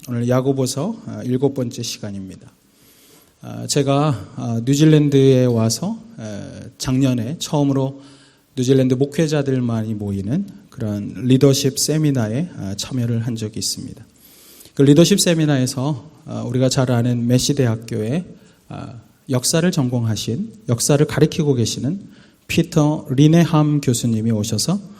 오늘 야고보서 7번째 시간입니다. 제가 뉴질랜드에 와서 작년에 처음으로 뉴질랜드 목회자들만이 모이는 그런 리더십 세미나에 참여를 한 적이 있습니다. 그 리더십 세미나에서 우리가 잘 아는 메시 대학교에 역사를 전공하신, 역사를 가르치고 계시는 피터 리네함 교수님이 오셔서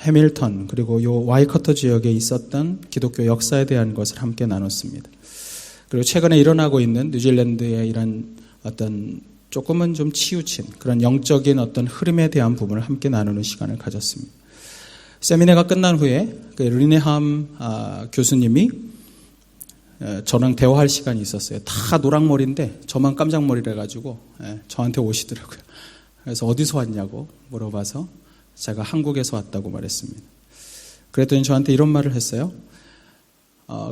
해밀턴 그리고 요 와이커터 지역에 있었던 기독교 역사에 대한 것을 함께 나눴습니다. 그리고 최근에 일어나고 있는 뉴질랜드의 이런 어떤 조금은 좀 치우친 그런 영적인 어떤 흐름에 대한 부분을 함께 나누는 시간을 가졌습니다. 세미나가 끝난 후에 그 리네함 교수님이 저랑 대화할 시간이 있었어요. 다 노랑머리인데 저만 깜장머리라 가지고 저한테 오시더라고요. 그래서 어디서 왔냐고 물어봐서 제가 한국에서 왔다고 말했습니다. 그랬더니 저한테 이런 말을 했어요.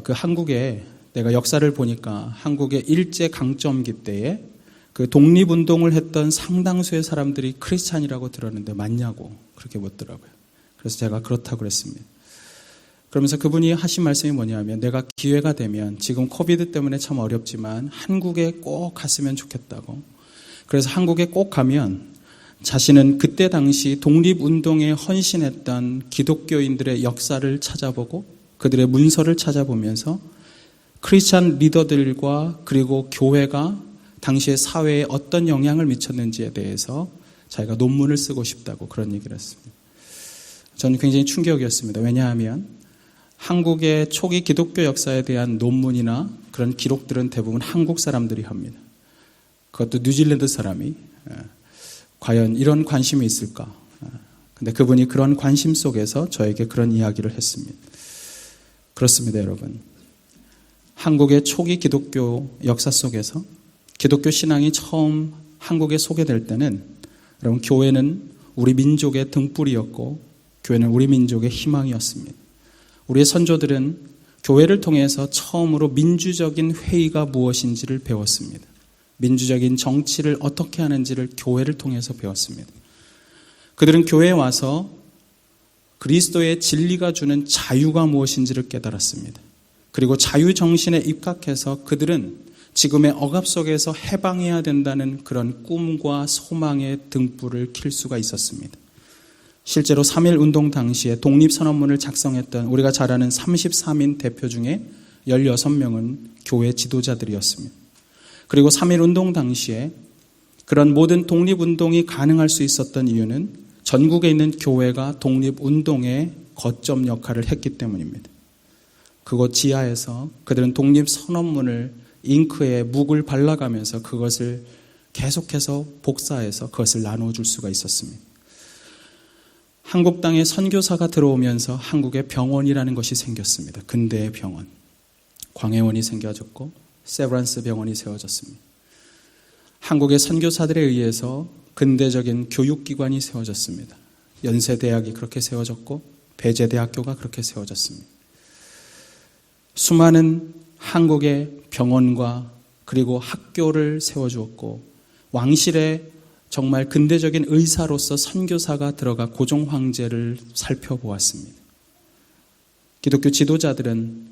그 한국에 내가 역사를 보니까 한국의 일제 강점기 때에 그 독립운동을 했던 상당수의 사람들이 크리스찬이라고 들었는데 맞냐고 그렇게 묻더라고요. 그래서 제가 그렇다고 그랬습니다. 그러면서 그분이 하신 말씀이 뭐냐면 내가 기회가 되면 지금 코비드 때문에 참 어렵지만 한국에 꼭 갔으면 좋겠다고. 그래서 한국에 꼭 가면 자신은 그때 당시 독립운동에 헌신했던 기독교인들의 역사를 찾아보고 그들의 문서를 찾아보면서 크리스찬 리더들과 그리고 교회가 당시의 사회에 어떤 영향을 미쳤는지에 대해서 자기가 논문을 쓰고 싶다고 그런 얘기를 했습니다. 저는 굉장히 충격이었습니다. 왜냐하면 한국의 초기 기독교 역사에 대한 논문이나 그런 기록들은 대부분 한국 사람들이 합니다. 그것도 뉴질랜드 사람이 과연 이런 관심이 있을까? 근데 그분이 그런 관심 속에서 저에게 그런 이야기를 했습니다. 그렇습니다, 여러분. 한국의 초기 기독교 역사 속에서 기독교 신앙이 처음 한국에 소개될 때는 여러분 교회는 우리 민족의 등불이었고 교회는 우리 민족의 희망이었습니다. 우리의 선조들은 교회를 통해서 처음으로 민주적인 회의가 무엇인지를 배웠습니다. 민주적인 정치를 어떻게 하는지를 교회를 통해서 배웠습니다. 그들은 교회에 와서 그리스도의 진리가 주는 자유가 무엇인지를 깨달았습니다. 그리고 자유정신에 입각해서 그들은 지금의 억압 속에서 해방해야 된다는 그런 꿈과 소망의 등불을 킬 수가 있었습니다. 실제로 3.1운동 당시에 독립선언문을 작성했던 우리가 잘 아는 33인 대표 중에 16명은 교회 지도자들이었습니다. 그리고 3.1운동 당시에 그런 모든 독립운동이 가능할 수 있었던 이유는 전국에 있는 교회가 독립운동의 거점 역할을 했기 때문입니다. 그곳 지하에서 그들은 독립선언문을 잉크에 묵을 발라가면서 그것을 계속해서 복사해서 그것을 나눠줄 수가 있었습니다. 한국 땅에 선교사가 들어오면서 한국에 병원이라는 것이 생겼습니다. 근대의 병원. 광해원이 생겨졌고 세브란스 병원이 세워졌습니다. 한국의 선교사들에 의해서 근대적인 교육기관이 세워졌습니다. 연세대학이 그렇게 세워졌고 배재대학교가 그렇게 세워졌습니다. 수많은 한국의 병원과 그리고 학교를 세워주었고 왕실에 정말 근대적인 의사로서 선교사가 들어가 고종 황제를 살펴보았습니다. 기독교 지도자들은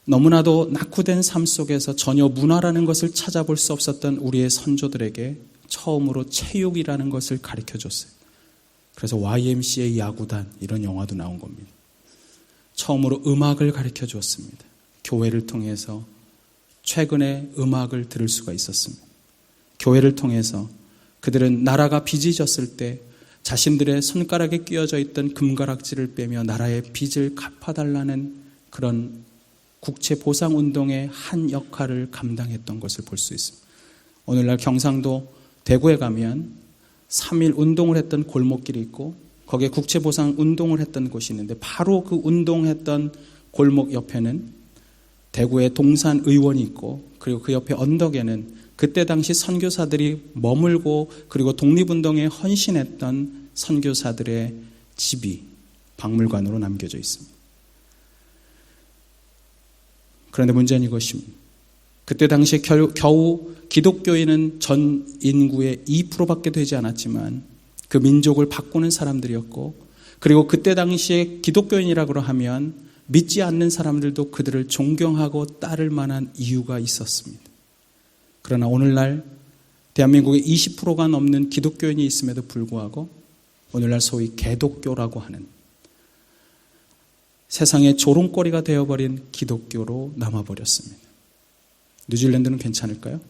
너무나도 낙후된 삶 속에서 전혀 문화라는 것을 찾아볼 수 없었던 우리의 선조들에게 처음으로 체육이라는 것을 가르쳐줬어요. 그래서 YMCA 야구단 이런 영화도 나온 겁니다. 처음으로 음악을 가르쳐주었습니다. 교회를 통해서 최근에 음악을 들을 수가 있었습니다. 교회를 통해서 그들은 나라가 빚어졌을 때 자신들의 손가락에 끼어져 있던 금가락지를 빼며 나라의 빚을 갚아달라는 그런 국채보상운동의 한 역할을 감당했던 것을 볼 수 있습니다. 오늘날 경상도 대구에 가면 3.1 운동을 했던 골목길이 있고 거기에 국채보상운동을 했던 곳이 있는데 바로 그 운동했던 골목 옆에는 대구의 동산 의원이 있고 그리고 그 옆에 언덕에는 그때 당시 선교사들이 머물고 그리고 독립운동에 헌신했던 선교사들의 집이 박물관으로 남겨져 있습니다. 그런데 문제는 이것입니다. 그때 당시에 겨우 기독교인은 전 인구의 2%밖에 되지 않았지만 그 민족을 바꾸는 사람들이었고 그리고 그때 당시에 기독교인이라고 하면 믿지 않는 사람들도 그들을 존경하고 따를 만한 이유가 있었습니다. 그러나 오늘날 대한민국에 20%가 넘는 기독교인이 있음에도 불구하고 오늘날 소위 개독교라고 하는 세상의 조롱거리가 되어버린 기독교로 남아버렸습니다. 뉴질랜드는 괜찮을까요?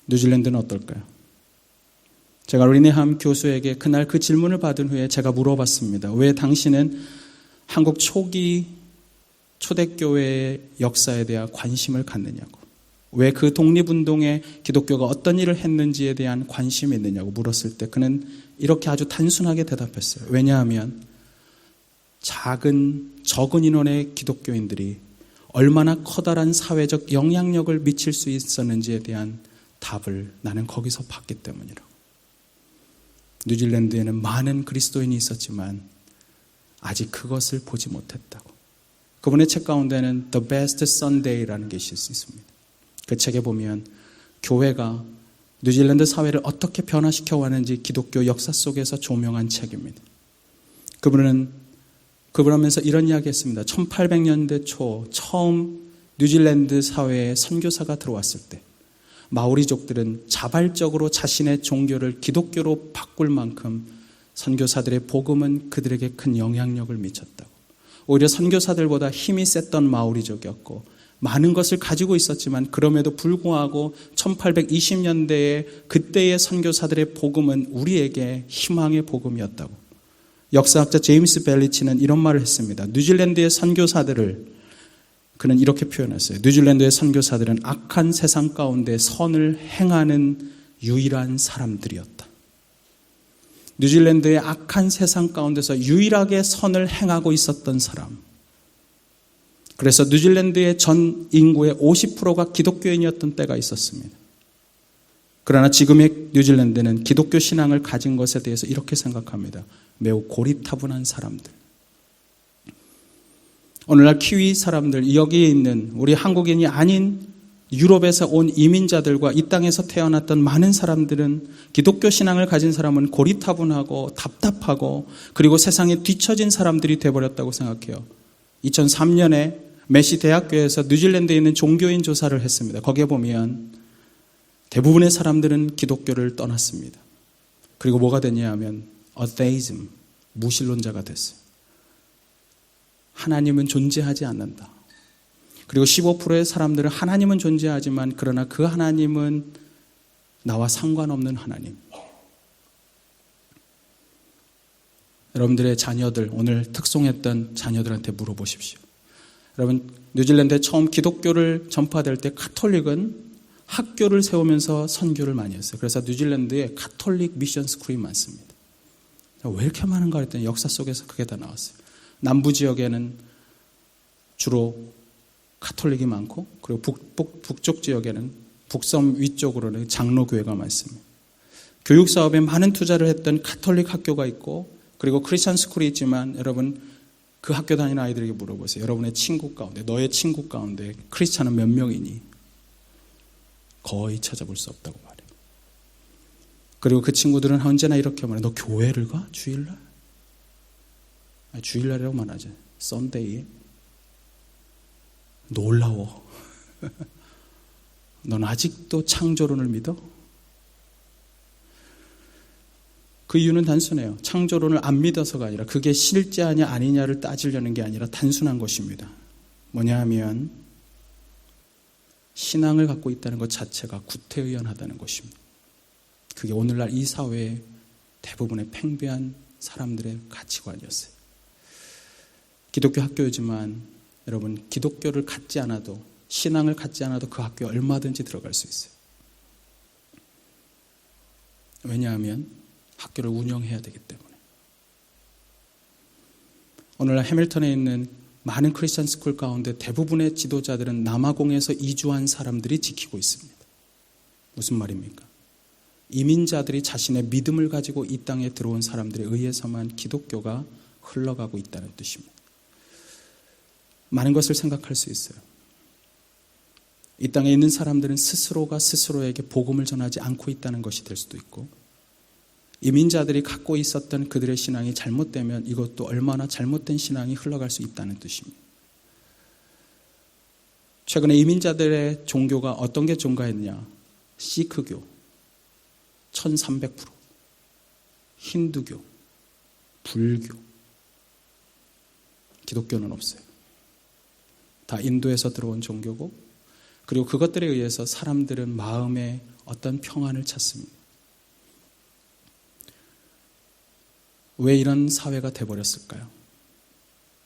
뉴질랜드는 어떨까요? 제가 리네함 교수에게 그날 그 질문을 받은 후에 제가 물어봤습니다. 왜 당신은 한국 초기 초대교회의 역사에 대한 관심을 갖느냐고. 왜 그 독립운동에 기독교가 어떤 일을 했는지에 대한 관심이 있느냐고 물었을 때 그는 이렇게 아주 단순하게 대답했어요. 왜냐하면 적은 인원의 기독교인들이 얼마나 커다란 사회적 영향력을 미칠 수 있었는지에 대한 답을 나는 거기서 받기 때문이라고. 뉴질랜드에는 많은 그리스도인이 있었지만 아직 그것을 보지 못했다고. 그분의 책 가운데는 The Best Sunday라는 게 있습니다. 그 책에 보면 교회가 뉴질랜드 사회를 어떻게 변화시켜 왔는지 기독교 역사 속에서 조명한 책입니다. 그분은 하면서 이런 이야기 했습니다. 1800년대 초 처음 뉴질랜드 사회에 선교사가 들어왔을 때 마오리족들은 자발적으로 자신의 종교를 기독교로 바꿀 만큼 선교사들의 복음은 그들에게 큰 영향력을 미쳤다고. 오히려 선교사들보다 힘이 셌던 마오리족이었고 많은 것을 가지고 있었지만 그럼에도 불구하고 1820년대에 그때의 선교사들의 복음은 우리에게 희망의 복음이었다고. 역사학자 제임스 벨리치는 이런 말을 했습니다. 뉴질랜드의 선교사들을 그는 이렇게 표현했어요. 뉴질랜드의 선교사들은 악한 세상 가운데 선을 행하는 유일한 사람들이었다. 뉴질랜드의 악한 세상 가운데서 유일하게 선을 행하고 있었던 사람. 그래서 뉴질랜드의 전 인구의 50%가 기독교인이었던 때가 있었습니다. 그러나 지금의 뉴질랜드는 기독교 신앙을 가진 것에 대해서 이렇게 생각합니다. 매우 고리타분한 사람들. 오늘날 키위 사람들, 여기에 있는 우리 한국인이 아닌 유럽에서 온 이민자들과 이 땅에서 태어났던 많은 사람들은 기독교 신앙을 가진 사람은 고리타분하고 답답하고 그리고 세상에 뒤처진 사람들이 되어버렸다고 생각해요. 2003년에 메시 대학교에서 뉴질랜드에 있는 종교인 조사를 했습니다. 거기에 보면 대부분의 사람들은 기독교를 떠났습니다. 그리고 뭐가 됐냐 하면 atheism, 무신론자가 됐어요. 하나님은 존재하지 않는다. 그리고 15%의 사람들은 하나님은 존재하지만 그러나 그 하나님은 나와 상관없는 하나님. 여러분들의 자녀들, 오늘 특송했던 자녀들한테 물어보십시오. 여러분, 뉴질랜드에 처음 기독교를 전파될 때 카톨릭은 학교를 세우면서 선교를 많이 했어요. 그래서 뉴질랜드에 카톨릭 미션 스쿨이 많습니다. 왜 이렇게 많은가 했더니 역사 속에서 그게 다 나왔어요. 남부 지역에는 주로 카톨릭이 많고 그리고 북쪽 지역에는 북섬 위쪽으로는 장로교회가 많습니다. 교육 사업에 많은 투자를 했던 카톨릭 학교가 있고 그리고 크리스천 스쿨이 있지만 여러분 그 학교 다니는 아이들에게 물어보세요. 여러분의 친구 가운데, 너의 친구 가운데 크리스천은 몇 명이니? 거의 찾아볼 수 없다고 말해요. 그리고 그 친구들은 언제나 이렇게 말해요. 너 교회를 가? 주일날? 아니, 주일날이라고 말하죠. 썬데이에. 놀라워. 넌 아직도 창조론을 믿어? 그 이유는 단순해요. 창조론을 안 믿어서가 아니라 그게 실제하냐 아니냐를 따지려는 게 아니라 단순한 것입니다. 뭐냐 하면 신앙을 갖고 있다는 것 자체가 구태의연하다는 것입니다. 그게 오늘날 이 사회의 대부분의 팽배한 사람들의 가치관이었어요. 기독교 학교이지만 여러분 기독교를 갖지 않아도 신앙을 갖지 않아도 그 학교에 얼마든지 들어갈 수 있어요. 왜냐하면 학교를 운영해야 되기 때문에. 오늘날 해밀턴에 있는 많은 크리스천 스쿨 가운데 대부분의 지도자들은 남아공에서 이주한 사람들이 지키고 있습니다. 무슨 말입니까? 이민자들이 자신의 믿음을 가지고 이 땅에 들어온 사람들에 의해서만 기독교가 흘러가고 있다는 뜻입니다. 많은 것을 생각할 수 있어요. 이 땅에 있는 사람들은 스스로가 스스로에게 복음을 전하지 않고 있다는 것이 될 수도 있고 이민자들이 갖고 있었던 그들의 신앙이 잘못되면 이것도 얼마나 잘못된 신앙이 흘러갈 수 있다는 뜻입니다. 최근에 이민자들의 종교가 어떤 게 증가했느냐? 시크교 1300%, 힌두교, 불교, 기독교는 없어요. 다 인도에서 들어온 종교고, 그리고 그것들에 의해서 사람들은 마음에 어떤 평안을 찾습니다. 왜 이런 사회가 돼버렸을까요?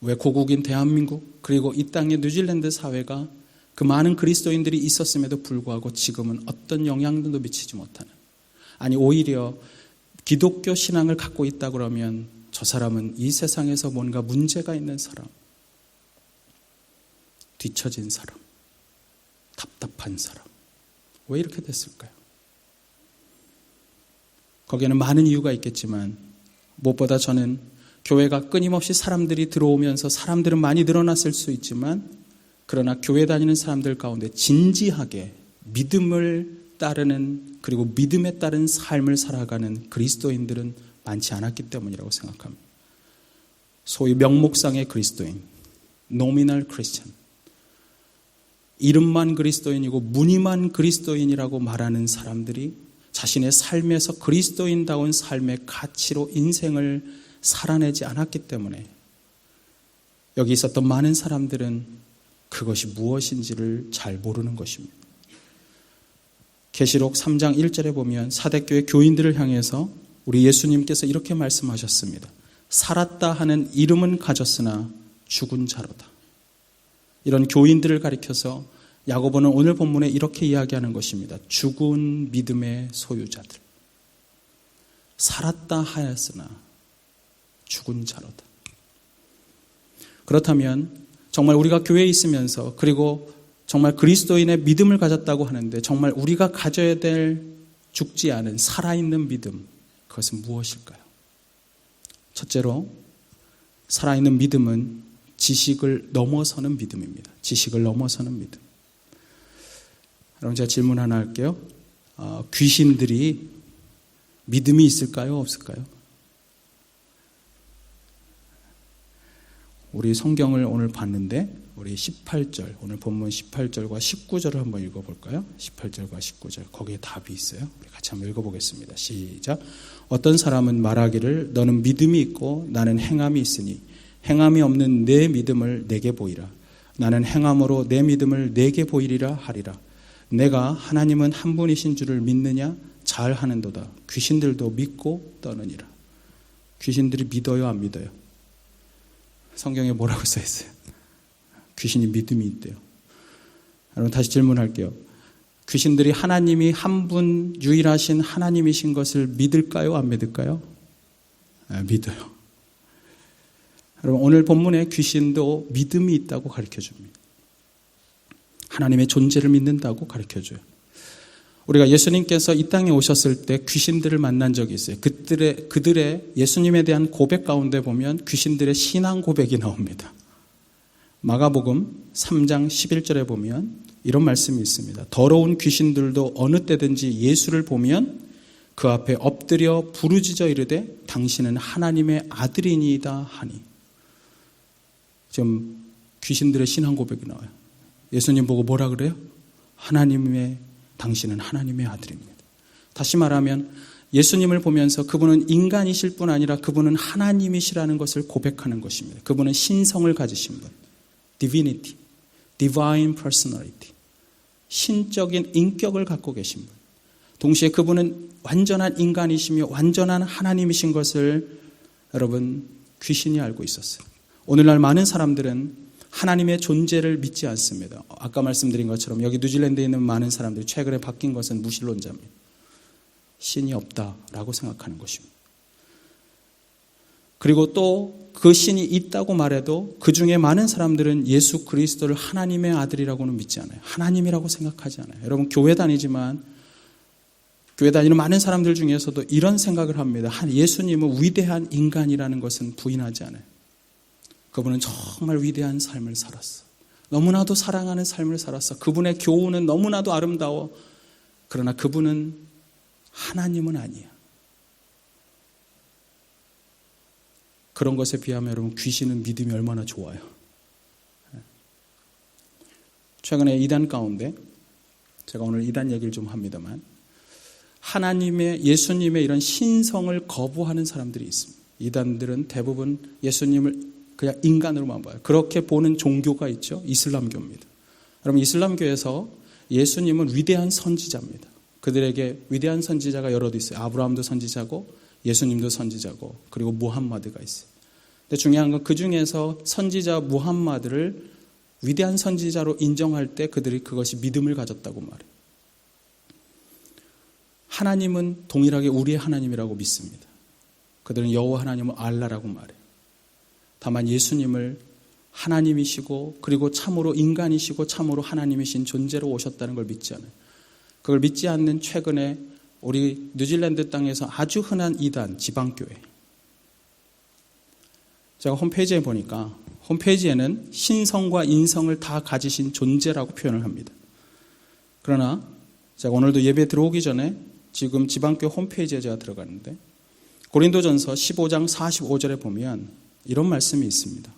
왜 고국인 대한민국, 그리고 이 땅의 뉴질랜드 사회가 그 많은 그리스도인들이 있었음에도 불구하고 지금은 어떤 영향도 미치지 못하는, 아니 오히려 기독교 신앙을 갖고 있다 그러면 저 사람은 이 세상에서 뭔가 문제가 있는 사람, 뒤처진 사람, 답답한 사람. 왜 이렇게 됐을까요? 거기에는 많은 이유가 있겠지만 무엇보다 저는 교회가 끊임없이 사람들이 들어오면서 사람들은 많이 늘어났을 수 있지만, 그러나 교회 다니는 사람들 가운데 진지하게 믿음을 따르는, 그리고 믿음에 따른 삶을 살아가는 그리스도인들은 많지 않았기 때문이라고 생각합니다. 소위 명목상의 그리스도인, 노미널 크리스천, 이름만 그리스도인이고 무늬만 그리스도인이라고 말하는 사람들이 자신의 삶에서 그리스도인다운 삶의 가치로 인생을 살아내지 않았기 때문에 여기 있었던 많은 사람들은 그것이 무엇인지를 잘 모르는 것입니다. 계시록 3장 1절에 보면 사대교회 교인들을 향해서 우리 예수님께서 이렇게 말씀하셨습니다. 살았다 하는 이름은 가졌으나 죽은 자로다. 이런 교인들을 가리켜서 야고보는 오늘 본문에 이렇게 이야기하는 것입니다. 죽은 믿음의 소유자들. 살았다 하였으나 죽은 자로다. 그렇다면 정말 우리가 교회에 있으면서, 그리고 정말 그리스도인의 믿음을 가졌다고 하는데 정말 우리가 가져야 될 죽지 않은 살아있는 믿음, 그것은 무엇일까요? 첫째로 살아있는 믿음은 지식을 넘어서는 믿음입니다. 지식을 넘어서는 믿음. 여러분, 제가 질문 하나 할게요. 귀신들이 믿음이 있을까요? 없을까요? 우리 성경을 오늘 봤는데 우리 18절, 오늘 본문 18절과 19절을 한번 읽어볼까요? 18절과 19절, 거기에 답이 있어요. 우리 같이 한번 읽어보겠습니다. 시작. 어떤 사람은 말하기를 너는 믿음이 있고 나는 행함이 있으니 행함이 없는 내 믿음을 내게 보이라. 나는 행함으로 내 믿음을 내게 보이리라 하리라. 내가 하나님은 한 분이신 줄을 믿느냐? 잘하는도다. 귀신들도 믿고 떠느니라. 귀신들이 믿어요, 안 믿어요? 성경에 뭐라고 써있어요? 귀신이 믿음이 있대요. 여러분, 다시 질문할게요. 귀신들이 하나님이 한 분 유일하신 하나님이신 것을 믿을까요? 안 믿을까요? 믿어요. 여러분, 오늘 본문에 귀신도 믿음이 있다고 가르쳐줍니다. 하나님의 존재를 믿는다고 가르쳐줘요. 우리가 예수님께서 이 땅에 오셨을 때 귀신들을 만난 적이 있어요. 그들의 예수님에 대한 고백 가운데 보면 귀신들의 신앙 고백이 나옵니다. 마가복음 3장 11절에 보면 이런 말씀이 있습니다. 더러운 귀신들도 어느 때든지 예수를 보면 그 앞에 엎드려 부르짖어 이르되 당신은 하나님의 아들이니이다 하니. 지금 귀신들의 신앙 고백이 나와요. 예수님 보고 뭐라 그래요? 당신은 하나님의 아들입니다. 다시 말하면 예수님을 보면서 그분은 인간이실 뿐 아니라 그분은 하나님이시라는 것을 고백하는 것입니다. 그분은 신성을 가지신 분, divinity, divine personality, 신적인 인격을 갖고 계신 분. 동시에 그분은 완전한 인간이시며 완전한 하나님이신 것을 여러분, 귀신이 알고 있었어요. 오늘날 많은 사람들은 하나님의 존재를 믿지 않습니다. 아까 말씀드린 것처럼 여기 뉴질랜드에 있는 많은 사람들이 최근에 바뀐 것은 무신론자입니다. 신이 없다라고 생각하는 것입니다. 그리고 또 그 신이 있다고 말해도 그 중에 많은 사람들은 예수 그리스도를 하나님의 아들이라고는 믿지 않아요. 하나님이라고 생각하지 않아요. 여러분, 교회 다니지만 교회 다니는 많은 사람들 중에서도 이런 생각을 합니다. 예수님은 위대한 인간이라는 것은 부인하지 않아요. 그분은 정말 위대한 삶을 살았어. 너무나도 사랑하는 삶을 살았어. 그분의 교훈은 너무나도 아름다워. 그러나 그분은 하나님은 아니야. 그런 것에 비하면 여러분 귀신은 믿음이 얼마나 좋아요. 최근에 이단 가운데 제가 오늘 이단 얘기를 좀 합니다만 하나님의 예수님의 이런 신성을 거부하는 사람들이 있습니다. 이단들은 대부분 예수님을 그냥 인간으로만 봐요. 그렇게 보는 종교가 있죠. 이슬람교입니다. 여러분 이슬람교에서 예수님은 위대한 선지자입니다. 그들에게 위대한 선지자가 여럿 있어요. 아브라함도 선지자고 예수님도 선지자고 그리고 무함마드가 있어요. 근데 중요한 건 그 중에서 선지자 무함마드를 위대한 선지자로 인정할 때 그들이 그것이 믿음을 가졌다고 말해요. 하나님은 동일하게 우리의 하나님이라고 믿습니다. 그들은 여호와 하나님은 알라라고 말해요. 다만 예수님을 하나님이시고 그리고 참으로 인간이시고 참으로 하나님이신 존재로 오셨다는 걸 믿지 않아요. 그걸 믿지 않는 최근에 우리 뉴질랜드 땅에서 아주 흔한 이단 지방교회. 제가 홈페이지에 보니까 홈페이지에는 신성과 인성을 다 가지신 존재라고 표현을 합니다. 그러나 제가 오늘도 예배 들어오기 전에 지금 지방교회 홈페이지에 제가 들어갔는데 고린도전서 15장 45절에 보면 이런 말씀이 있습니다.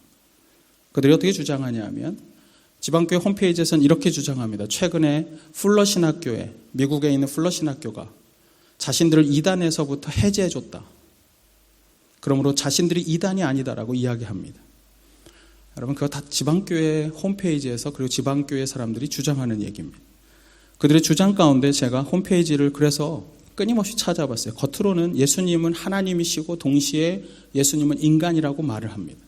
그들이 어떻게 주장하냐 하면 지방교회 홈페이지에서는 이렇게 주장합니다. 최근에 풀러 신학교에 미국에 있는 풀러 신학교가 자신들을 이단에서부터 해제해줬다. 그러므로 자신들이 이단이 아니다라고 이야기합니다. 여러분 그거 다 지방교회 홈페이지에서 그리고 지방교회 사람들이 주장하는 얘기입니다. 그들의 주장 가운데 제가 홈페이지를 그래서 끊임없이 찾아봤어요. 겉으로는 예수님은 하나님이시고 동시에 예수님은 인간이라고 말을 합니다.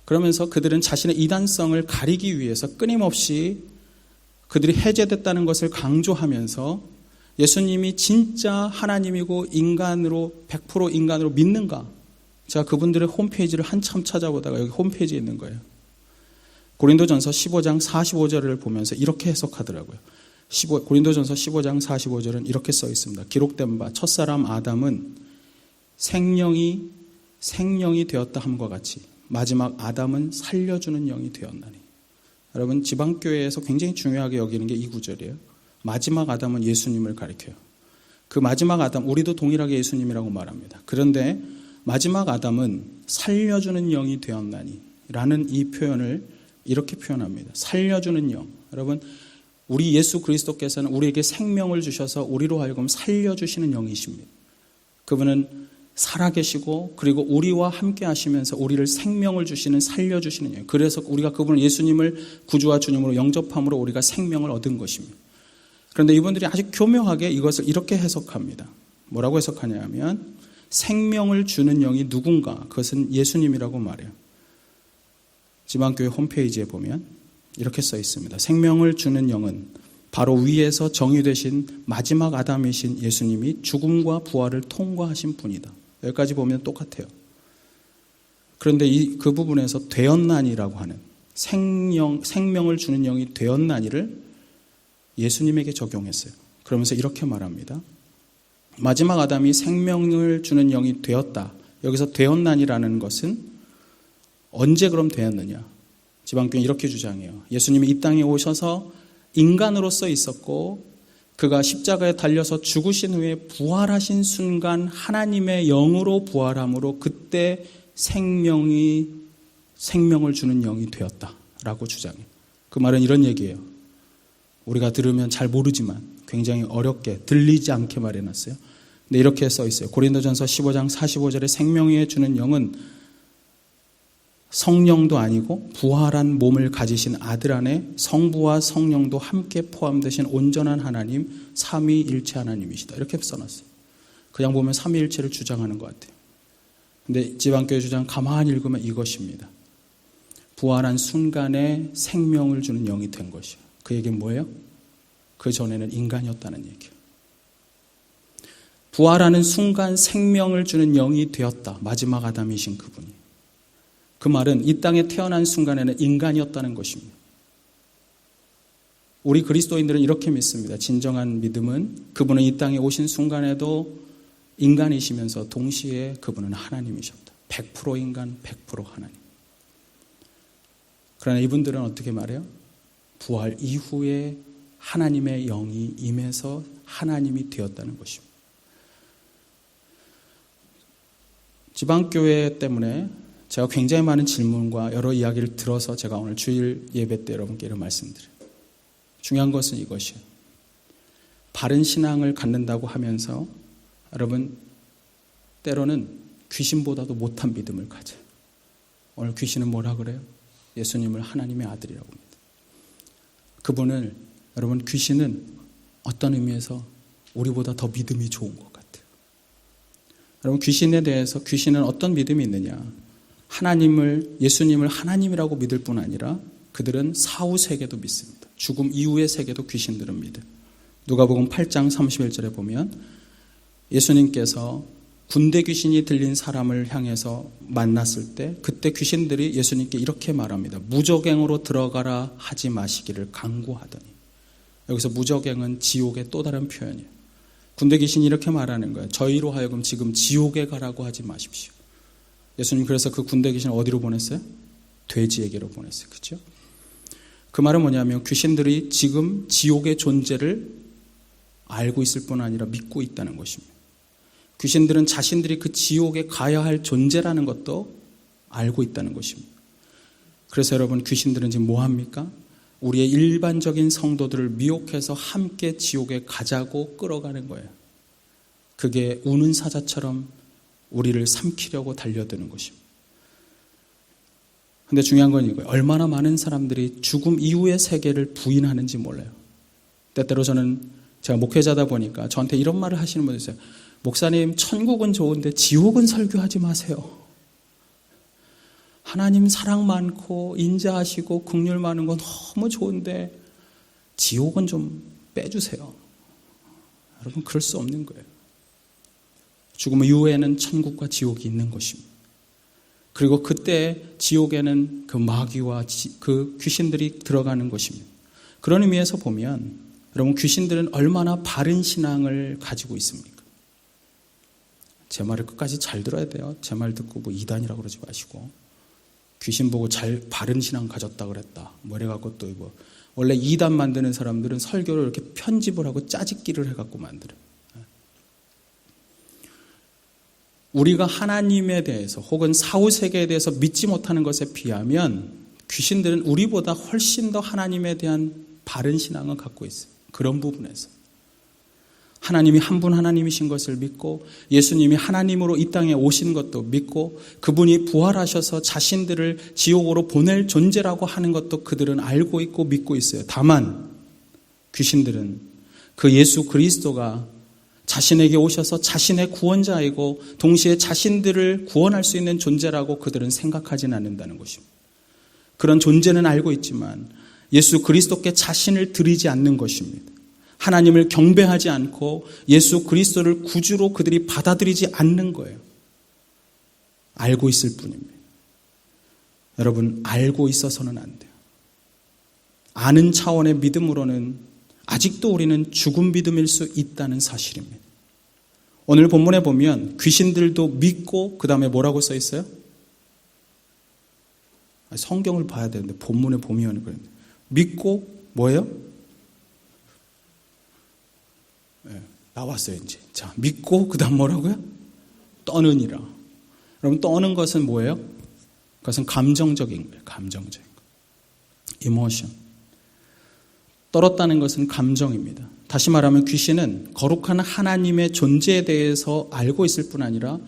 그러면서 그들은 자신의 이단성을 가리기 위해서 끊임없이 그들이 해제됐다는 것을 강조하면서 예수님이 진짜 하나님이고 인간으로 100% 인간으로 믿는가? 제가 그분들의 홈페이지를 한참 찾아보다가 여기 홈페이지에 있는 거예요. 고린도전서 15장 45절을 보면서 이렇게 해석하더라고요. 고린도전서 15장 45절은 이렇게 써 있습니다. 기록된 바 첫사람 아담은 생명이 되었다 함과 같이 마지막 아담은 살려주는 영이 되었나니. 여러분 지방교회에서 굉장히 중요하게 여기는 게 이 구절이에요. 마지막 아담은 예수님을 가리켜요. 그 마지막 아담 우리도 동일하게 예수님이라고 말합니다. 그런데 마지막 아담은 살려주는 영이 되었나니 라는 이 표현을 이렇게 표현합니다. 살려주는 영. 여러분 우리 예수 그리스도께서는 우리에게 생명을 주셔서 우리로 하여금 살려주시는 영이십니다. 그분은 살아계시고 그리고 우리와 함께 하시면서 우리를 생명을 주시는 살려주시는 영. 그래서 우리가 그분을 예수님을 구주와 주님으로 영접함으로 우리가 생명을 얻은 것입니다. 그런데 이분들이 아주 교묘하게 이것을 이렇게 해석합니다. 뭐라고 해석하냐 하면 생명을 주는 영이 누군가 그것은 예수님이라고 말해요. 지방교회 홈페이지에 보면 이렇게 써 있습니다. 생명을 주는 영은 바로 위에서 정의되신 마지막 아담이신 예수님이 죽음과 부활을 통과하신 분이다. 여기까지 보면 똑같아요. 그런데 그 부분에서 되었나니라고 하는 생명을 주는 영이 되었나니를 예수님에게 적용했어요. 그러면서 이렇게 말합니다. 마지막 아담이 생명을 주는 영이 되었다. 여기서 되었나니라는 것은 언제 그럼 되었느냐? 지방교회는 이렇게 주장해요. 예수님이 이 땅에 오셔서 인간으로서 있었고 그가 십자가에 달려서 죽으신 후에 부활하신 순간 하나님의 영으로 부활함으로 그때 생명을 주는 영이 되었다라고 주장해요. 그 말은 이런 얘기예요. 우리가 들으면 잘 모르지만 굉장히 어렵게 들리지 않게 말해놨어요. 근데 이렇게 써 있어요. 고린도전서 15장 45절에 생명에 주는 영은 성령도 아니고 부활한 몸을 가지신 아들 안에 성부와 성령도 함께 포함되신 온전한 하나님 삼위일체 하나님이시다. 이렇게 써놨어요. 그냥 보면 삼위일체를 주장하는 것 같아요. 근데 지방교회 주장 가만히 읽으면 이것입니다. 부활한 순간에 생명을 주는 영이 된 것이요. 그 얘기는 뭐예요? 그 전에는 인간이었다는 얘기예요. 부활하는 순간 생명을 주는 영이 되었다. 마지막 아담이신 그분이. 그 말은 이 땅에 태어난 순간에는 인간이었다는 것입니다. 우리 그리스도인들은 이렇게 믿습니다. 진정한 믿음은 그분은 이 땅에 오신 순간에도 인간이시면서 동시에 그분은 하나님이셨다. 100% 인간, 100% 하나님. 그러나 이분들은 어떻게 말해요? 부활 이후에 하나님의 영이 임해서 하나님이 되었다는 것입니다. 지방교회 때문에 제가 굉장히 많은 질문과 여러 이야기를 들어서 제가 오늘 주일 예배 때 여러분께 이런 말씀드려요. 중요한 것은 이것이에요. 바른 신앙을 갖는다고 하면서 여러분 때로는 귀신보다도 못한 믿음을 가져요. 오늘 귀신은 뭐라 그래요? 예수님을 하나님의 아들이라고 합니다. 그분을 여러분 귀신은 어떤 의미에서 우리보다 더 믿음이 좋은 것 같아요. 여러분 귀신에 대해서 귀신은 어떤 믿음이 있느냐? 하나님을 예수님을 하나님이라고 믿을 뿐 아니라 그들은 사후 세계도 믿습니다. 죽음 이후의 세계도 귀신들은 믿어요. 누가복음 8장 31절에 보면 예수님께서 군대 귀신이 들린 사람을 향해서 만났을 때 그때 귀신들이 예수님께 이렇게 말합니다. 무저갱으로 들어가라 하지 마시기를 간구하더니. 여기서 무저갱은 지옥의 또 다른 표현이에요. 군대 귀신이 이렇게 말하는 거예요. 저희로 하여금 지금 지옥에 가라고 하지 마십시오. 예수님 그래서 그 군대 귀신을 어디로 보냈어요? 돼지에게로 보냈어요. 그렇죠? 그 말은 뭐냐면 귀신들이 지금 지옥의 존재를 알고 있을 뿐 아니라 믿고 있다는 것입니다. 귀신들은 자신들이 그 지옥에 가야 할 존재라는 것도 알고 있다는 것입니다. 그래서 여러분 귀신들은 지금 뭐합니까? 우리의 일반적인 성도들을 미혹해서 함께 지옥에 가자고 끌어가는 거예요. 그게 우는 사자처럼 우리를 삼키려고 달려드는 것입니다. 근데 중요한 건 이거예요. 얼마나 많은 사람들이 죽음 이후의 세계를 부인하는지 몰라요. 때때로 제가 목회자다 보니까 저한테 이런 말을 하시는 분이 있어요. 목사님, 천국은 좋은데 지옥은 설교하지 마세요. 하나님 사랑 많고 인자하시고 긍휼 많은 건 너무 좋은데 지옥은 좀 빼주세요. 여러분 그럴 수 없는 거예요. 죽음 이후에는 천국과 지옥이 있는 것입니다. 그리고 그때 지옥에는 그 마귀와 그 귀신들이 들어가는 것입니다. 그런 의미에서 보면 여러분 귀신들은 얼마나 바른 신앙을 가지고 있습니까? 제 말을 끝까지 잘 들어야 돼요. 제 말 듣고 뭐 이단이라고 그러지 마시고 귀신 보고 바른 신앙 가졌다 그랬다. 뭐 이래갖고 또 뭐 원래 이단 만드는 사람들은 설교를 이렇게 편집을 하고 짜집기를 해갖고 만들어요. 우리가 하나님에 대해서 혹은 사후 세계에 대해서 믿지 못하는 것에 비하면 귀신들은 우리보다 훨씬 더 하나님에 대한 바른 신앙을 갖고 있어요. 그런 부분에서 하나님이 한 분 하나님이신 것을 믿고 예수님이 하나님으로 이 땅에 오신 것도 믿고 그분이 부활하셔서 자신들을 지옥으로 보낼 존재라고 하는 것도 그들은 알고 있고 믿고 있어요. 다만 귀신들은 그 예수 그리스도가 자신에게 오셔서 자신의 구원자이고 동시에 자신들을 구원할 수 있는 존재라고 그들은 생각하지는 않는다는 것입니다. 그런 존재는 알고 있지만 예수 그리스도께 자신을 드리지 않는 것입니다. 하나님을 경배하지 않고 예수 그리스도를 구주로 그들이 받아들이지 않는 거예요. 알고 있을 뿐입니다. 여러분 알고 있어서는 안 돼요. 아는 차원의 믿음으로는 아직도 우리는 죽은 믿음일 수 있다는 사실입니다. 오늘 본문에 보면 귀신들도 믿고 그 다음에 뭐라고 써 있어요? 성경을 봐야 되는데 본문에 보면 그런데 믿고 뭐예요? 네, 나왔어요 이제. 자 믿고 그 다음 뭐라고요? 떠느니라. 여러분 떠는 것은 뭐예요? 그것은 감정적인 거예요. 감정적인 거. 이모션. 떨었다는 것은 감정입니다. 다시 말하면 귀신은 거룩한 하나님의 존재에 대해서 알고 있을 뿐 아니라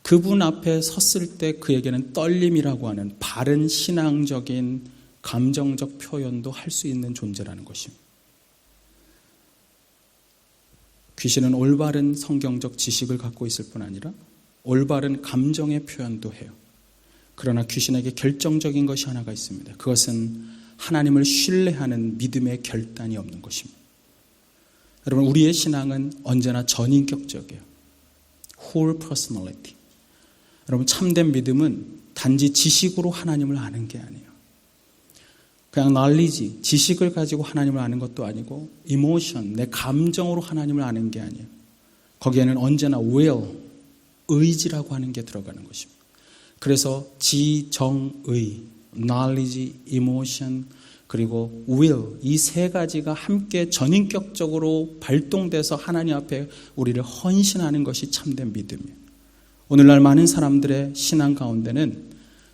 그분 앞에 섰을 때 그에게는 떨림이라고 하는 바른 신앙적인 감정적 표현도 할 수 있는 존재라는 것입니다. 귀신은 올바른 성경적 지식을 갖고 있을 뿐 아니라 올바른 감정의 표현도 해요. 그러나 귀신에게 결정적인 것이 하나가 있습니다. 그것은 하나님을 신뢰하는 믿음의 결단이 없는 것입니다. 여러분 우리의 신앙은 언제나 전인격적이에요. whole personality. 여러분 참된 믿음은 단지 지식으로 하나님을 아는 게 아니에요. 그냥 knowledge, 지식을 가지고 하나님을 아는 것도 아니고 emotion, 내 감정으로 하나님을 아는 게 아니에요. 거기에는 언제나 will, 의지라고 하는 게 들어가는 것입니다. 그래서 지정의, knowledge, emotion, 그리고 will 이 세 가지가 함께 전인격적으로 발동돼서 하나님 앞에 우리를 헌신하는 것이 참된 믿음이에요. 오늘날 많은 사람들의 신앙 가운데는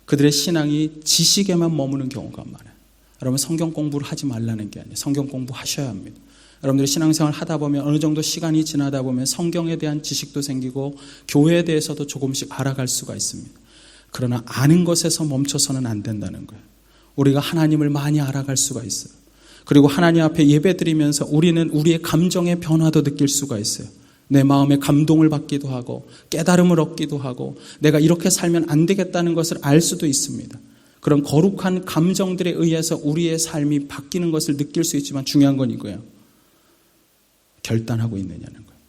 그들의 신앙이 지식에만 머무는 경우가 많아요. 여러분, 성경 공부를 하지 말라는 게 아니에요. 성경 공부하셔야 합니다. 여러분들이 신앙생활 하다 보면 어느 정도 시간이 지나다 보면 성경에 대한 지식도 생기고 교회에 대해서도 조금씩 알아갈 수가 있습니다. 그러나 아는 것에서 멈춰서는 안 된다는 거예요. 우리가 하나님을 많이 알아갈 수가 있어요. 그리고 하나님 앞에 예배드리면서 우리는 우리의 감정의 변화도 느낄 수가 있어요. 내 마음에 감동을 받기도 하고 깨달음을 얻기도 하고 내가 이렇게 살면 안 되겠다는 것을 알 수도 있습니다. 그런 거룩한 감정들에 의해서 우리의 삶이 바뀌는 것을 느낄 수 있지만 중요한 건 이거예요. 결단하고 있느냐는 거예요.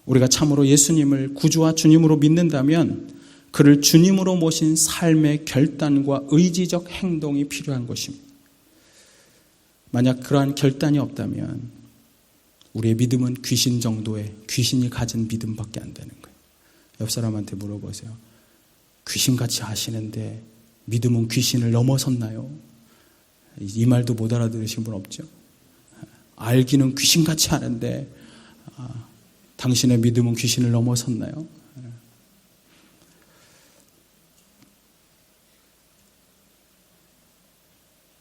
우리가 참으로 예수님을 구주와 주님으로 믿는다면 그를 주님으로 모신 삶의 결단과 의지적 행동이 필요한 것입니다. 만약 그러한 결단이 없다면 우리의 믿음은 귀신 정도의 귀신이 가진 믿음밖에 안 되는 거예요. 옆 사람한테 물어보세요. 귀신같이 하시는데 믿음은 귀신을 넘어섰나요? 이 말도 못 알아들으신 분 없죠? 알기는 귀신같이 하는데 당신의 믿음은 귀신을 넘어섰나요?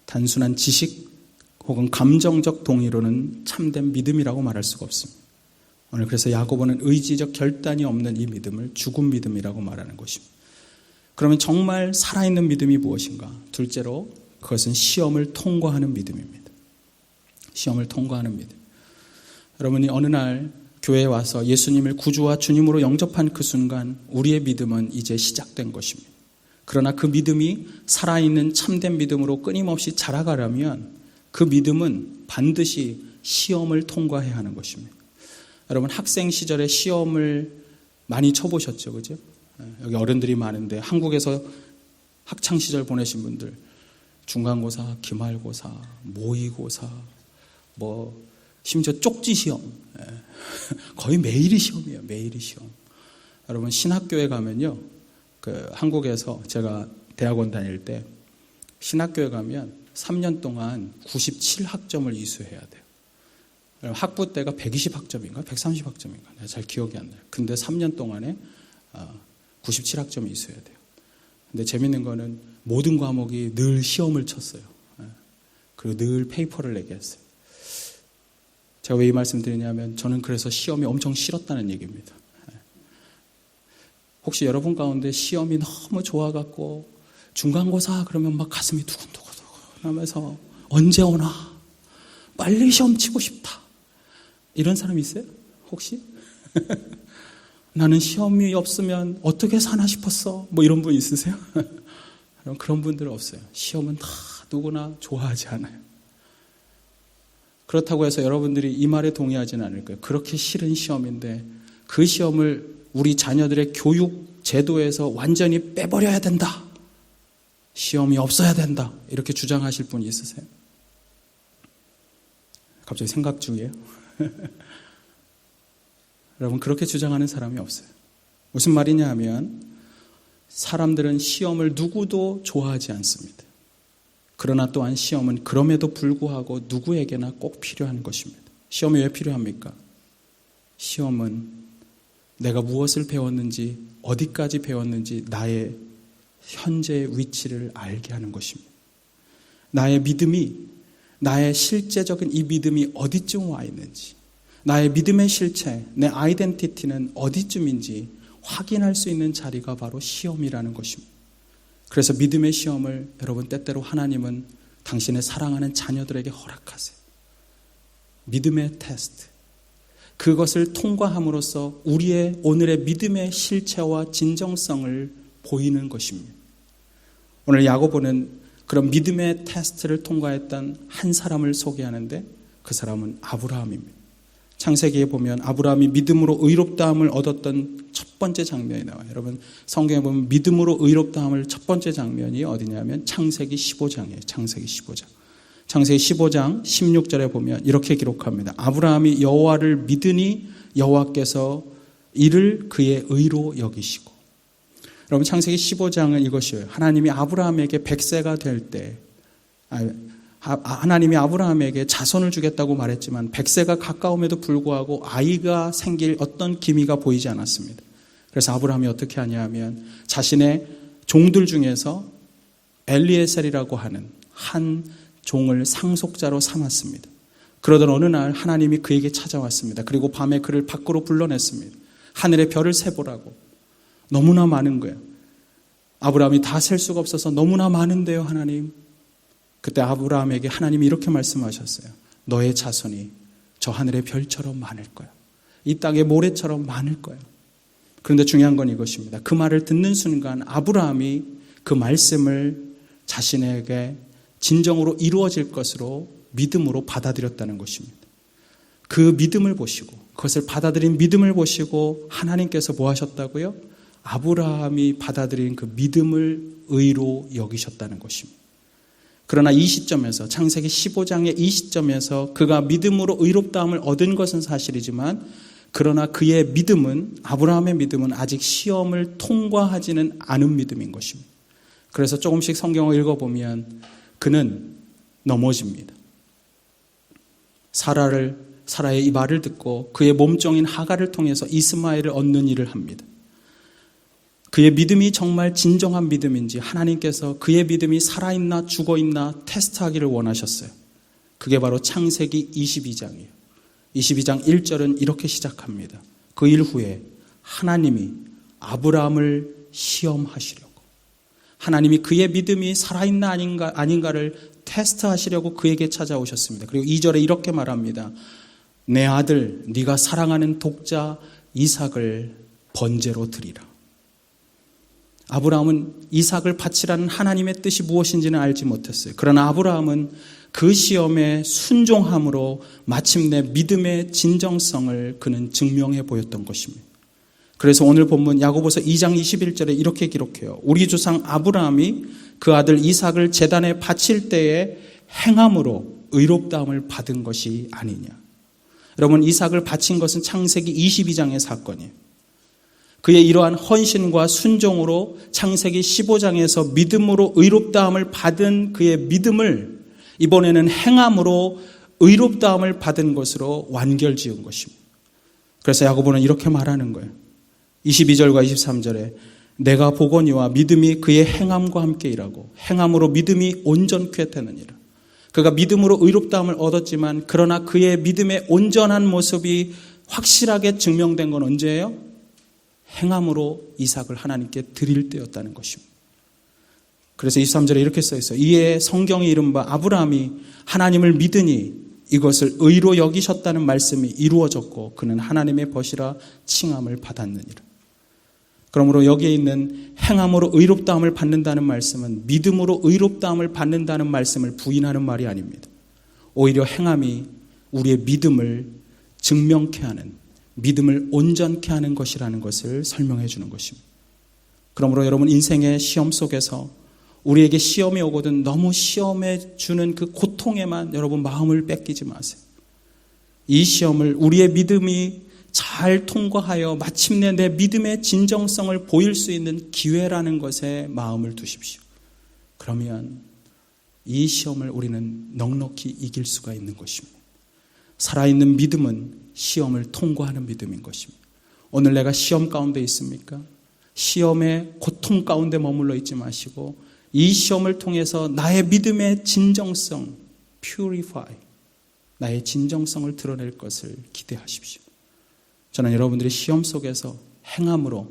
단순한 지식 혹은 감정적 동의로는 참된 믿음이라고 말할 수가 없습니다. 오늘 그래서 야고보는 의지적 결단이 없는 이 믿음을 죽은 믿음이라고 말하는 것입니다. 그러면 정말 살아있는 믿음이 무엇인가? 둘째로 그것은 시험을 통과하는 믿음입니다. 시험을 통과하는 믿음. 여러분이 어느 날 교회에 와서 예수님을 구주와 주님으로 영접한 그 순간 우리의 믿음은 이제 시작된 것입니다. 그러나 그 믿음이 살아있는 참된 믿음으로 끊임없이 자라가려면 그 믿음은 반드시 시험을 통과해야 하는 것입니다. 여러분 학생 시절에 시험을 많이 쳐보셨죠, 그죠? 여기 어른들이 많은데 한국에서 학창 시절 보내신 분들 중간고사, 기말고사, 모의고사, 심지어 쪽지 시험, 거의 매일이 시험이에요. 매일이 시험. 여러분 신학교에 가면요, 한국에서 제가 대학원 다닐 때 신학교에 가면 3년 동안 97학점을 이수해야 돼요. 학부 때가 120학점인가 130학점인가 내가 잘 기억이 안 나요. 근데 3년 동안에 97학점을 이수해야 돼요. 근데 재밌는 거는 모든 과목이 늘 시험을 쳤어요. 그리고 늘 페이퍼를 내게 했어요. 제가 왜 이 말씀 드리냐면 저는 그래서 시험이 엄청 싫었다는 얘기입니다. 혹시 여러분 가운데 시험이 너무 좋아갖고 중간고사 그러면 막 가슴이 두근두근 하면서 언제 오나? 빨리 시험 치고 싶다. 이런 사람 있어요? 혹시? 나는 시험이 없으면 어떻게 사나 싶었어. 이런 분 있으세요? 그런 분들은 없어요. 시험은 다 누구나 좋아하지 않아요. 그렇다고 해서 여러분들이 이 말에 동의하지는 않을 거예요. 그렇게 싫은 시험인데 그 시험을 우리 자녀들의 교육 제도에서 완전히 빼버려야 된다. 시험이 없어야 된다. 이렇게 주장하실 분이 있으세요? 갑자기 생각 중이에요. 여러분 그렇게 주장하는 사람이 없어요. 무슨 말이냐 하면 사람들은 시험을 누구도 좋아하지 않습니다. 그러나 또한 시험은 그럼에도 불구하고 누구에게나 꼭 필요한 것입니다. 시험이 왜 필요합니까? 시험은 내가 무엇을 배웠는지 어디까지 배웠는지 나의 현재의 위치를 알게 하는 것입니다. 나의 믿음이 나의 실제적인 이 믿음이 어디쯤 와 있는지 나의 믿음의 실체, 내 아이덴티티는 어디쯤인지 확인할 수 있는 자리가 바로 시험이라는 것입니다. 그래서 믿음의 시험을 여러분 때때로 하나님은 당신의 사랑하는 자녀들에게 허락하세요. 믿음의 테스트. 그것을 통과함으로써 우리의 오늘의 믿음의 실체와 진정성을 보이는 것입니다. 오늘 야고보는 그런 믿음의 테스트를 통과했던 한 사람을 소개하는데 그 사람은 아브라함입니다. 창세기에 보면 아브라함이 믿음으로 의롭다함을 얻었던 첫 번째 장면이 나와요. 여러분 성경에 보면 믿음으로 의롭다함을 첫 번째 장면이 어디냐면 창세기 15장이에요. 창세기 15장. 창세기 15장 16절에 보면 이렇게 기록합니다. 아브라함이 여호와를 믿으니 여호와께서 이를 그의 의로 여기시고. 여러분 창세기 15장은 이것이에요. 하나님이 아브라함에게 100세가 될 때 하나님이 아브라함에게 자손을 주겠다고 말했지만 100세가 가까움에도 불구하고 아이가 생길 어떤 기미가 보이지 않았습니다. 그래서 아브라함이 어떻게 하냐면 자신의 종들 중에서 엘리에셀이라고 하는 한 종을 상속자로 삼았습니다. 그러던 어느 날 하나님이 그에게 찾아왔습니다. 그리고 밤에 그를 밖으로 불러냈습니다. 하늘의 별을 세보라고. 너무나 많은 거예요. 아브라함이 다 셀 수가 없어서 너무나 많은데요, 하나님. 그때 아브라함에게 하나님이 이렇게 말씀하셨어요. 너의 자손이 저 하늘의 별처럼 많을 거야. 이 땅의 모래처럼 많을 거야. 그런데 중요한 건 이것입니다. 그 말을 듣는 순간 아브라함이 그 말씀을 자신에게 진정으로 이루어질 것으로 믿음으로 받아들였다는 것입니다. 그 믿음을 보시고 그것을 받아들인 믿음을 보시고 하나님께서 뭐 하셨다고요? 아브라함이 받아들인 그 믿음을 의로 여기셨다는 것입니다. 그러나 이 시점에서 창세기 15장의 이 시점에서 그가 믿음으로 의롭다함을 얻은 것은 사실이지만 그러나 그의 믿음은 아브라함의 믿음은 아직 시험을 통과하지는 않은 믿음인 것입니다. 그래서 조금씩 성경을 읽어보면 그는 넘어집니다. 사라의 이 말을 듣고 그의 몸종인 하갈을 통해서 이스마엘을 얻는 일을 합니다. 그의 믿음이 정말 진정한 믿음인지 하나님께서 그의 믿음이 살아있나 죽어있나 테스트하기를 원하셨어요. 그게 바로 창세기 22장이에요. 22장 1절은 이렇게 시작합니다. 그 일 후에 하나님이 아브라함을 시험하시려고 하나님이 그의 믿음이 살아있나 아닌가를 테스트하시려고 그에게 찾아오셨습니다. 그리고 2절에 이렇게 말합니다. 내 아들 네가 사랑하는 독자 이삭을 번제로 드리라. 아브라함은 이삭을 바치라는 하나님의 뜻이 무엇인지는 알지 못했어요. 그러나 아브라함은 그 시험에 순종함으로 마침내 믿음의 진정성을 그는 증명해 보였던 것입니다. 그래서 오늘 본문 야고보서 2장 21절에 이렇게 기록해요. 우리 조상 아브라함이 그 아들 이삭을 제단에 바칠 때에 행함으로 의롭다함을 받은 것이 아니냐. 여러분, 이삭을 바친 것은 창세기 22장의 사건이에요. 그의 이러한 헌신과 순종으로 창세기 15장에서 믿음으로 의롭다함을 받은 그의 믿음을 이번에는 행함으로 의롭다함을 받은 것으로 완결지은 것입니다. 그래서 야고보는 이렇게 말하는 거예요. 22절과 23절에 내가 보거니와 믿음이 그의 행함과 함께 일하고 행함으로 믿음이 온전케 되느니라. 그가 믿음으로 의롭다함을 얻었지만 그러나 그의 믿음의 온전한 모습이 확실하게 증명된 건 언제예요? 행함으로 이삭을 하나님께 드릴 때였다는 것입니다. 그래서 23절에 이렇게 써 있어요. 이에 성경이 이른바 아브라함이 하나님을 믿으니 이것을 의로 여기셨다는 말씀이 이루어졌고 그는 하나님의 벗이라 칭함을 받았느니라. 그러므로 여기에 있는 행함으로 의롭다함을 받는다는 말씀은 믿음으로 의롭다함을 받는다는 말씀을 부인하는 말이 아닙니다. 오히려 행함이 우리의 믿음을 증명케 하는, 믿음을 온전케 하는 것이라는 것을 설명해 주는 것입니다. 그러므로 여러분 인생의 시험 속에서 우리에게 시험이 오거든 너무 시험에 주는 그 고통에만 여러분 마음을 뺏기지 마세요. 이 시험을 우리의 믿음이 잘 통과하여 마침내 내 믿음의 진정성을 보일 수 있는 기회라는 것에 마음을 두십시오. 그러면 이 시험을 우리는 넉넉히 이길 수가 있는 것입니다. 살아있는 믿음은 시험을 통과하는 믿음인 것입니다. 오늘 내가 시험 가운데 있습니까? 시험의 고통 가운데 머물러 있지 마시고 이 시험을 통해서 나의 믿음의 진정성, purify, 나의 진정성을 드러낼 것을 기대하십시오. 저는 여러분들이 시험 속에서 행함으로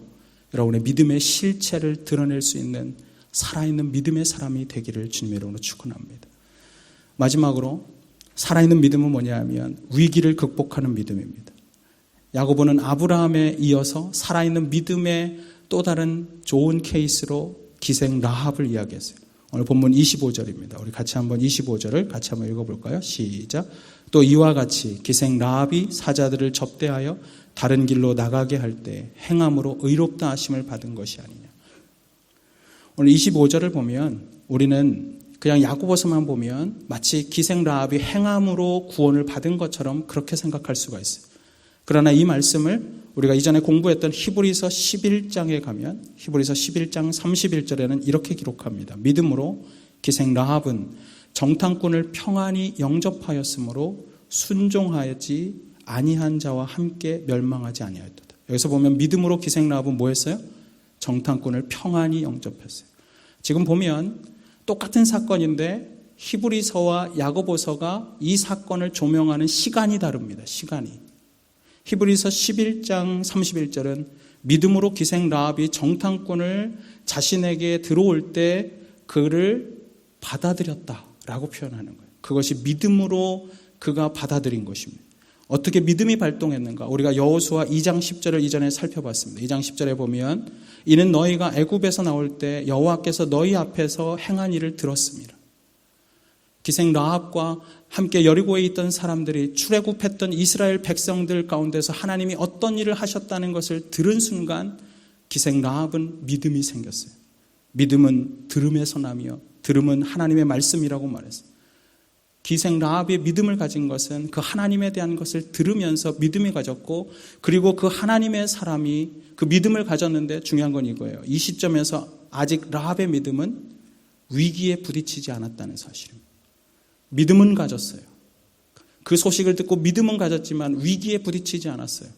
여러분의 믿음의 실체를 드러낼 수 있는 살아있는 믿음의 사람이 되기를 주님의 이름으로 축원합니다. 마지막으로 살아있는 믿음은 뭐냐 하면 위기를 극복하는 믿음입니다. 야고보는 아브라함에 이어서 살아있는 믿음의 또 다른 좋은 케이스로 기생 라합을 이야기했어요. 오늘 본문 25절입니다. 우리 같이 한번 25절을 같이 한번 읽어볼까요? 시작. 또 이와 같이 기생 라합이 사자들을 접대하여 다른 길로 나가게 할 때 행함으로 의롭다 하심을 받은 것이 아니냐. 오늘 25절을 보면 우리는 그냥 야고보서만 보면 마치 기생 라합이 행함으로 구원을 받은 것처럼 그렇게 생각할 수가 있어요. 그러나 이 말씀을 우리가 이전에 공부했던 히브리서 11장에 가면 히브리서 11장 31절에는 이렇게 기록합니다. 믿음으로 기생 라합은 정탐꾼을 평안히 영접하였으므로 순종하지 아니한 자와 함께 멸망하지 아니하였도다. 여기서 보면 믿음으로 기생 라합은 뭐 했어요? 정탐꾼을 평안히 영접했어요. 지금 보면 똑같은 사건인데 히브리서와 야고보서가 이 사건을 조명하는 시간이 다릅니다. 시간이. 히브리서 11장 31절은 믿음으로 기생 라합이 정탐꾼을 자신에게 들어올 때 그를 받아들였다라고 표현하는 거예요. 그것이 믿음으로 그가 받아들인 것입니다. 어떻게 믿음이 발동했는가? 우리가 여호수아 2장 10절을 이전에 살펴봤습니다. 2장 10절에 보면 이는 너희가 애굽에서 나올 때 여호와께서 너희 앞에서 행한 일을 들었습니다. 기생 라합과 함께 여리고에 있던 사람들이 출애굽했던 이스라엘 백성들 가운데서 하나님이 어떤 일을 하셨다는 것을 들은 순간 기생 라합은 믿음이 생겼어요. 믿음은 들음에서 나며 들음은 하나님의 말씀이라고 말했어요. 기생 라합의 믿음을 가진 것은 그 하나님에 대한 것을 들으면서 믿음이 가졌고, 그리고 그 하나님의 사람이 그 믿음을 가졌는데 중요한 건 이거예요. 이 시점에서 아직 라합의 믿음은 위기에 부딪히지 않았다는 사실입니다. 믿음은 가졌어요. 그 소식을 듣고 믿음은 가졌지만 위기에 부딪히지 않았어요.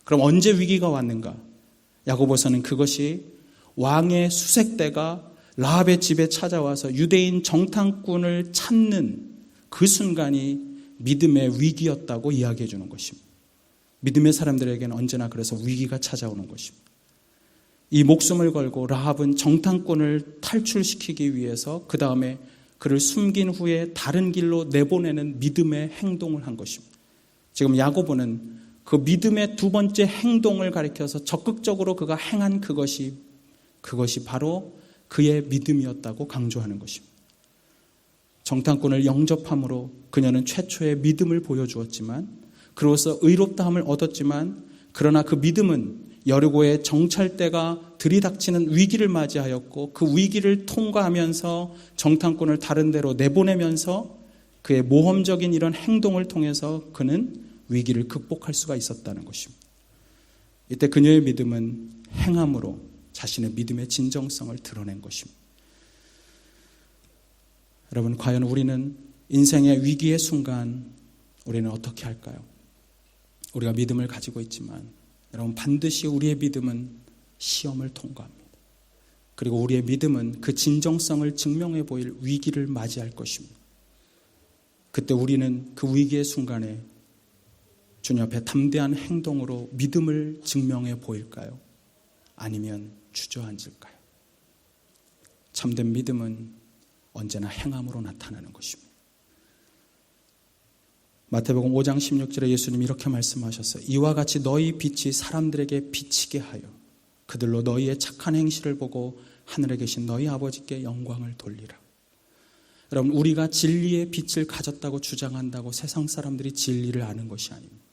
그럼 언제 위기가 왔는가? 야고보서는 그것이 왕의 수색대가 라합의 집에 찾아와서 유대인 정탐꾼을 찾는 그 순간이 믿음의 위기였다고 이야기해 주는 것입니다. 믿음의 사람들에게는 언제나 그래서 위기가 찾아오는 것입니다. 이 목숨을 걸고 라합은 정탐꾼을 탈출시키기 위해서 그 다음에 그를 숨긴 후에 다른 길로 내보내는 믿음의 행동을 한 것입니다. 지금 야고보는 그 믿음의 두 번째 행동을 가리켜서 적극적으로 그가 행한 그것이 바로 그의 믿음이었다고 강조하는 것입니다. 정탐꾼을 영접함으로 그녀는 최초의 믿음을 보여주었지만, 그로써 의롭다함을 얻었지만, 그러나 그 믿음은 여리고의 정찰대가 들이닥치는 위기를 맞이하였고, 그 위기를 통과하면서 정탐꾼을 다른 데로 내보내면서 그의 모험적인 이런 행동을 통해서 그는 위기를 극복할 수가 있었다는 것입니다. 이때 그녀의 믿음은 행함으로 자신의 믿음의 진정성을 드러낸 것입니다. 여러분, 과연 우리는 인생의 위기의 순간 우리는 어떻게 할까요? 우리가 믿음을 가지고 있지만 여러분, 반드시 우리의 믿음은 시험을 통과합니다. 그리고 우리의 믿음은 그 진정성을 증명해 보일 위기를 맞이할 것입니다. 그때 우리는 그 위기의 순간에 주님 앞에 담대한 행동으로 믿음을 증명해 보일까요? 아니면 주저앉을까요? 참된 믿음은 언제나 행함으로 나타나는 것입니다. 마태복음 5장 16절에 예수님이 이렇게 말씀하셨어요. 이와 같이 너희 빛이 사람들에게 비치게 하여 그들로 너희의 착한 행실을 보고 하늘에 계신 너희 아버지께 영광을 돌리라. 여러분, 우리가 진리의 빛을 가졌다고 주장한다고 세상 사람들이 진리를 아는 것이 아닙니다.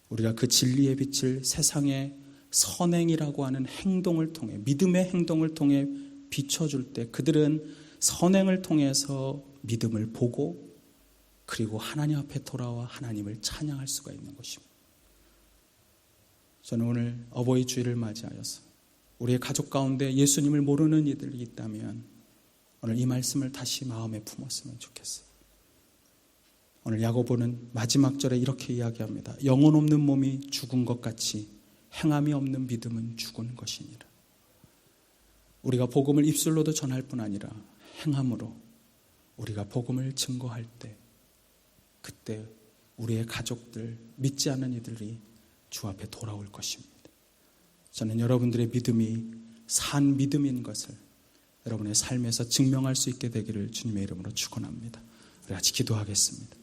우리가 그 진리의 빛을 세상의 선행이라고 하는 행동을 통해, 믿음의 행동을 통해 비춰줄 때 그들은 선행을 통해서 믿음을 보고 그리고 하나님 앞에 돌아와 하나님을 찬양할 수가 있는 것입니다. 저는 오늘 어버이 주일을 맞이하여서 우리의 가족 가운데 예수님을 모르는 이들이 있다면 오늘 이 말씀을 다시 마음에 품었으면 좋겠어요. 오늘 야고보는 마지막 절에 이렇게 이야기합니다. 영혼 없는 몸이 죽은 것 같이 행함이 없는 믿음은 죽은 것이니라. 우리가 복음을 입술로도 전할 뿐 아니라 행함으로 우리가 복음을 증거할 때, 그때 우리의 가족들, 믿지 않는 이들이 주 앞에 돌아올 것입니다. 저는 여러분들의 믿음이 산 믿음인 것을 여러분의 삶에서 증명할 수 있게 되기를 주님의 이름으로 축원합니다. 우리 같이 기도하겠습니다.